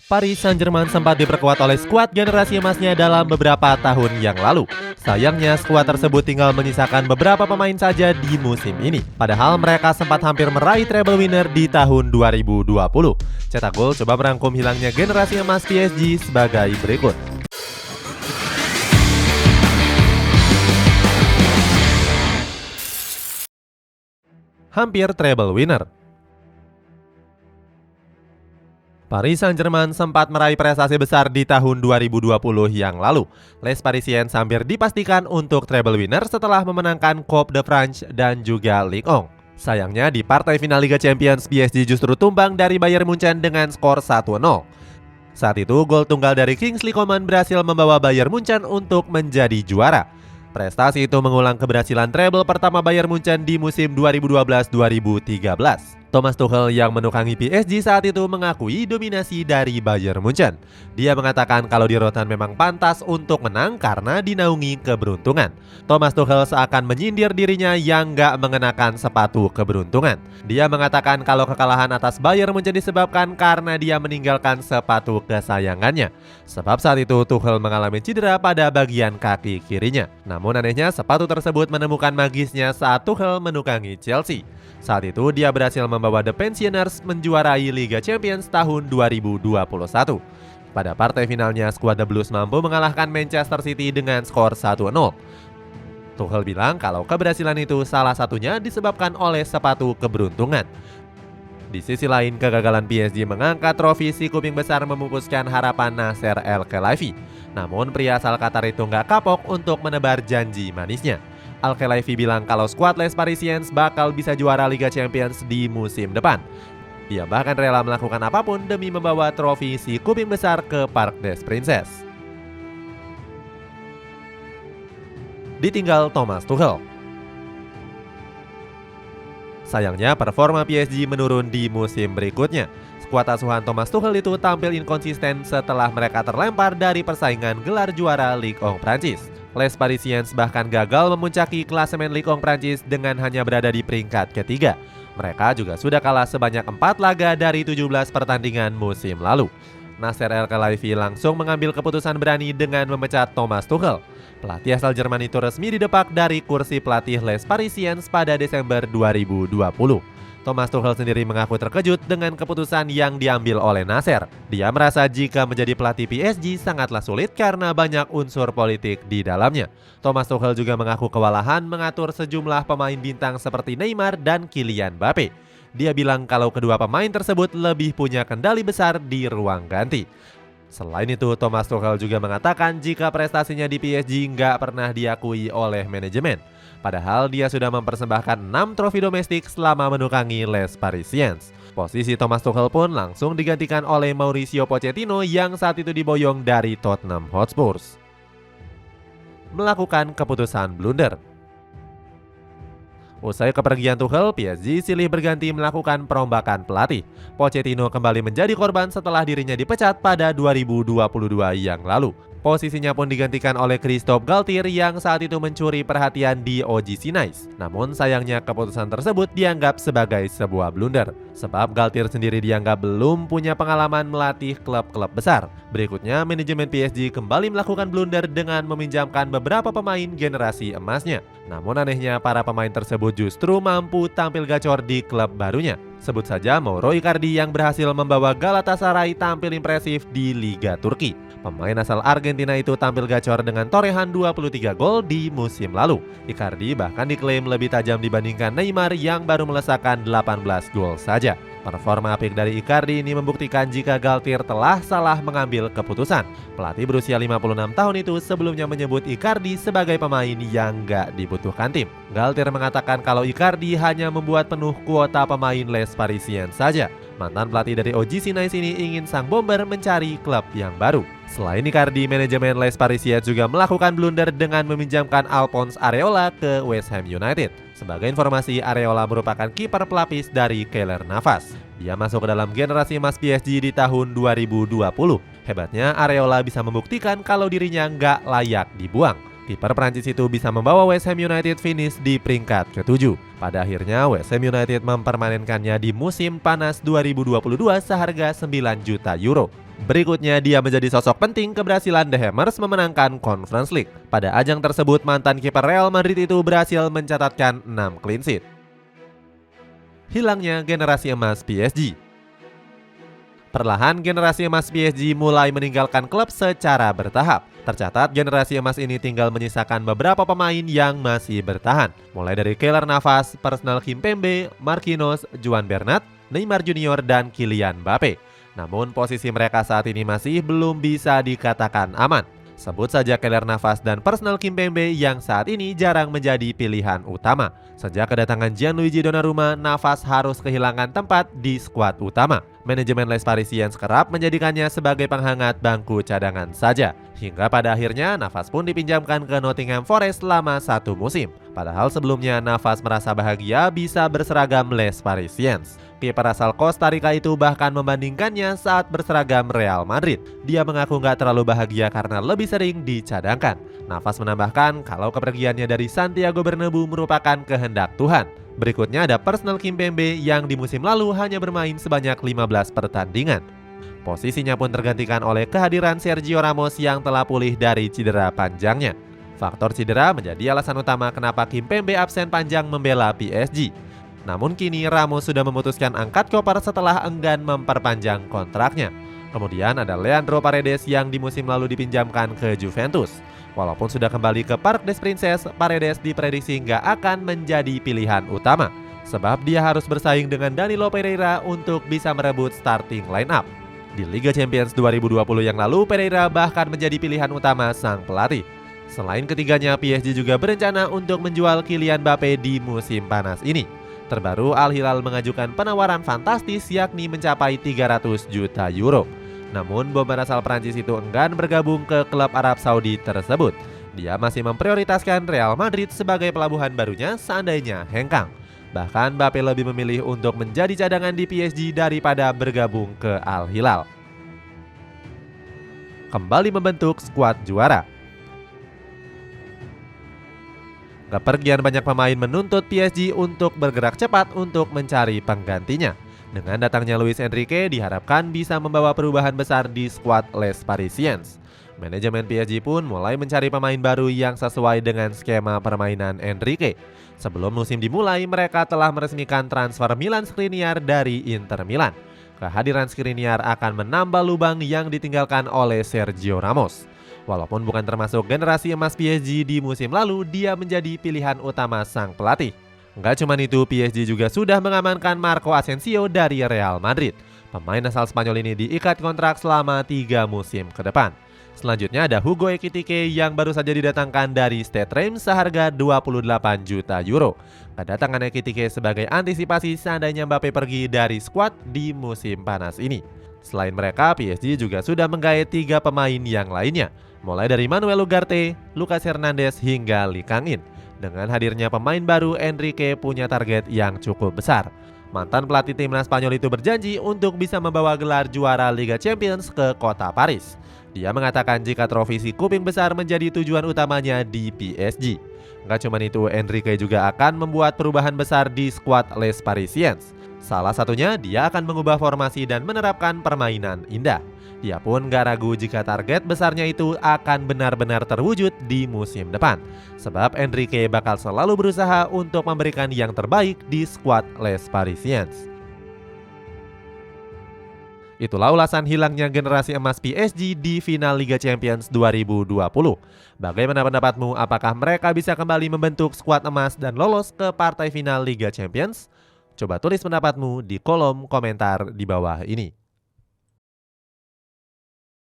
Paris Saint-Germain sempat diperkuat oleh skuad generasi emasnya dalam beberapa tahun yang lalu. Sayangnya skuad tersebut tinggal menyisakan beberapa pemain saja di musim ini. Padahal mereka sempat hampir meraih treble winner di tahun 2020. Cetak Gol coba merangkum hilangnya generasi emas PSG sebagai berikut. Hampir treble winner. Paris Saint-Germain sempat meraih prestasi besar di tahun 2020 yang lalu. Les Parisiens hampir dipastikan untuk treble winner setelah memenangkan Coupe de France dan juga Ligue 1. Sayangnya di partai final Liga Champions, PSG justru tumbang dari Bayern Munchen dengan skor 1-0. Saat itu, gol tunggal dari Kingsley Coman berhasil membawa Bayern Munchen untuk menjadi juara. Prestasi itu mengulang keberhasilan treble pertama Bayern Munchen di musim 2012-2013. Thomas Tuchel yang menukangi PSG saat itu mengakui dominasi dari Bayern Munchen. Dia mengatakan kalau di Rotterdam memang pantas untuk menang karena dinaungi keberuntungan. Thomas Tuchel seakan menyindir dirinya yang gak mengenakan sepatu keberuntungan. Dia mengatakan kalau kekalahan atas Bayern Munchen disebabkan karena dia meninggalkan sepatu kesayangannya. Sebab saat itu Tuchel mengalami cedera pada bagian kaki kirinya. Namun anehnya sepatu tersebut menemukan magisnya saat Tuchel menukangi Chelsea. Saat itu dia berhasil membawa The Pensioners menjuarai Liga Champions tahun 2021. Pada partai finalnya, skuad The Blues mampu mengalahkan Manchester City dengan skor 1-0. Tuchel bilang kalau keberhasilan itu salah satunya disebabkan oleh sepatu keberuntungan. Di sisi lain, kegagalan PSG mengangkat trofi si kuping besar memupuskan harapan Nasser El-Khelaifi. Namun pria asal Qatar itu nggak kapok untuk menebar janji manisnya. Al-Khelaifi bilang kalau skuad Les Parisiens bakal bisa juara Liga Champions di musim depan. Dia bahkan rela melakukan apapun demi membawa trofi si kuping besar ke Parc des Princes. Ditinggal Thomas Tuchel. Sayangnya performa PSG menurun di musim berikutnya. Skuad asuhan Thomas Tuchel itu tampil inkonsisten setelah mereka terlempar dari persaingan gelar juara Ligue 1 Prancis. Les Parisiens bahkan gagal memuncaki klasemen Ligue 1 Prancis dengan hanya berada di peringkat ketiga. Mereka juga sudah kalah sebanyak 4 laga dari 17 pertandingan musim lalu. Nasser El-Khelaifi langsung mengambil keputusan berani dengan memecat Thomas Tuchel. Pelatih asal Jerman itu resmi didepak dari kursi pelatih Les Parisiens pada Desember 2020. Thomas Tuchel sendiri mengaku terkejut dengan keputusan yang diambil oleh Nasser. Dia merasa jika menjadi pelatih PSG sangatlah sulit karena banyak unsur politik di dalamnya. Thomas Tuchel juga mengaku kewalahan mengatur sejumlah pemain bintang seperti Neymar dan Kylian Mbappe. Dia bilang kalau kedua pemain tersebut lebih punya kendali besar di ruang ganti. Selain itu, Thomas Tuchel juga mengatakan jika prestasinya di PSG nggak pernah diakui oleh manajemen. Padahal dia sudah mempersembahkan 6 trofi domestik selama menukangi Les Parisiens. Posisi Thomas Tuchel pun langsung digantikan oleh Mauricio Pochettino yang saat itu diboyong dari Tottenham Hotspur. Melakukan keputusan blunder. Usai kepergian Tuchel, PSG silih berganti melakukan perombakan pelatih. Pochettino kembali menjadi korban setelah dirinya dipecat pada 2022 yang lalu. Posisinya pun digantikan oleh Christophe Galtier yang saat itu mencuri perhatian di OGC Nice. Namun sayangnya keputusan tersebut dianggap sebagai sebuah blunder. Sebab Galtier sendiri dianggap belum punya pengalaman melatih klub-klub besar. Berikutnya, manajemen PSG kembali melakukan blunder dengan meminjamkan beberapa pemain generasi emasnya. Namun anehnya para pemain tersebut justru mampu tampil gacor di klub barunya. Sebut saja Mauro Icardi yang berhasil membawa Galatasaray tampil impresif di Liga Turki. Pemain asal Argentina itu tampil gacor dengan torehan 23 gol di musim lalu. Icardi bahkan diklaim lebih tajam dibandingkan Neymar yang baru melesakkan 18 gol saja. Performa apik dari Icardi ini membuktikan jika Galtier telah salah mengambil keputusan. Pelatih berusia 56 tahun itu sebelumnya menyebut Icardi sebagai pemain yang gak dibutuhkan tim. Galtier mengatakan kalau Icardi hanya membuat penuh kuota pemain Les Parisiens saja. Mantan pelatih dari OGC Nice ini ingin sang bomber mencari klub yang baru. Selain Icardi, manajemen Les Parisiens juga melakukan blunder dengan meminjamkan Alphonse Areola ke West Ham United. Sebagai informasi, Areola merupakan kiper pelapis dari Keylor Navas. Dia masuk ke dalam generasi emas PSG di tahun 2020. Hebatnya, Areola bisa membuktikan kalau dirinya nggak layak dibuang. Kiper Prancis itu bisa membawa West Ham United finish di peringkat ke-7. Pada akhirnya, West Ham United mempermanenkannya di musim panas 2022 seharga 9 juta euro. Berikutnya, dia menjadi sosok penting keberhasilan The Hammers memenangkan Conference League. Pada ajang tersebut, mantan kiper Real Madrid itu berhasil mencatatkan 6 clean sheet. Hilangnya generasi emas PSG. Perlahan generasi emas PSG mulai meninggalkan klub secara bertahap. Tercatat generasi emas ini tinggal menyisakan beberapa pemain yang masih bertahan, mulai dari Keylor Navas, Presnel Kimpembe, Marquinhos, Juan Bernat, Neymar Junior, dan Kylian Mbappe. Namun posisi mereka saat ini masih belum bisa dikatakan aman. Sebut saja Keylor Navas dan Presnel Kimpembe yang saat ini jarang menjadi pilihan utama. Sejak kedatangan Gianluigi Donnarumma, Navas harus kehilangan tempat di skuad utama. Manajemen Les Parisiens kerap menjadikannya sebagai penghangat bangku cadangan saja. Hingga pada akhirnya Navas pun dipinjamkan ke Nottingham Forest selama 1 musim. Padahal sebelumnya Navas merasa bahagia bisa berseragam Les Parisiens. Kiper asal Costa Rica itu bahkan membandingkannya saat berseragam Real Madrid. Dia mengaku nggak terlalu bahagia karena lebih sering dicadangkan. Navas menambahkan kalau kepergiannya dari Santiago Bernabeu merupakan kehendak Tuhan. Berikutnya ada Presnel Kimpembe yang di musim lalu hanya bermain sebanyak 15 pertandingan. Posisinya pun tergantikan oleh kehadiran Sergio Ramos yang telah pulih dari cedera panjangnya. Faktor cedera menjadi alasan utama kenapa Kimpembe absen panjang membela PSG. Namun kini Ramos sudah memutuskan angkat koper setelah enggan memperpanjang kontraknya. Kemudian ada Leandro Paredes yang di musim lalu dipinjamkan ke Juventus. Walaupun sudah kembali ke Parc des Princes, Paredes diprediksi nggak akan menjadi pilihan utama. Sebab dia harus bersaing dengan Danilo Pereira untuk bisa merebut starting line-up. Di Liga Champions 2020 yang lalu, Pereira bahkan menjadi pilihan utama sang pelatih. Selain ketiganya, PSG juga berencana untuk menjual Kylian Mbappe di musim panas ini. Terbaru, Al Hilal mengajukan penawaran fantastis yakni mencapai 300 juta euro. Namun bomber asal Prancis itu enggan bergabung ke klub Arab Saudi tersebut. Dia masih memprioritaskan Real Madrid sebagai pelabuhan barunya seandainya hengkang. Bahkan Mbappe lebih memilih untuk menjadi cadangan di PSG daripada bergabung ke Al Hilal. Kembali membentuk skuad juara. Kepergian banyak pemain menuntut PSG untuk bergerak cepat untuk mencari penggantinya. Dengan datangnya Luis Enrique diharapkan bisa membawa perubahan besar di skuad Les Parisiens. Manajemen PSG pun mulai mencari pemain baru yang sesuai dengan skema permainan Enrique. Sebelum musim dimulai, mereka telah meresmikan transfer Milan Skriniar dari Inter Milan. Kehadiran Skriniar akan menambah lubang yang ditinggalkan oleh Sergio Ramos. Walaupun bukan termasuk generasi emas PSG di musim lalu, dia menjadi pilihan utama sang pelatih. Nggak cuma itu, PSG juga sudah mengamankan Marco Asensio dari Real Madrid. Pemain asal Spanyol ini diikat kontrak selama 3 musim ke depan. Selanjutnya ada Hugo Ekitike yang baru saja didatangkan dari Stade Reims seharga 28 juta euro. Kedatangan Ekitike sebagai antisipasi seandainya Mbappe pergi dari skuad di musim panas ini. Selain mereka, PSG juga sudah menggait 3 pemain yang lainnya, mulai dari Manuel Ugarte, Lucas Hernandez hingga Lee Kang-in. Dengan hadirnya pemain baru, Enrique punya target yang cukup besar. Mantan pelatih timnas Spanyol itu berjanji untuk bisa membawa gelar juara Liga Champions ke kota Paris. Dia mengatakan jika trofi si kuping besar menjadi tujuan utamanya di PSG. Nggak cuma itu, Enrique juga akan membuat perubahan besar di skuad Les Parisiens. Salah satunya, dia akan mengubah formasi dan menerapkan permainan indah. Dia pun gak ragu jika target besarnya itu akan benar-benar terwujud di musim depan. Sebab Enrique bakal selalu berusaha untuk memberikan yang terbaik di skuad Les Parisiens. Itulah ulasan hilangnya generasi emas PSG di final Liga Champions 2020. Bagaimana pendapatmu? Apakah mereka bisa kembali membentuk skuad emas dan lolos ke partai final Liga Champions? Coba tulis pendapatmu di kolom komentar di bawah ini.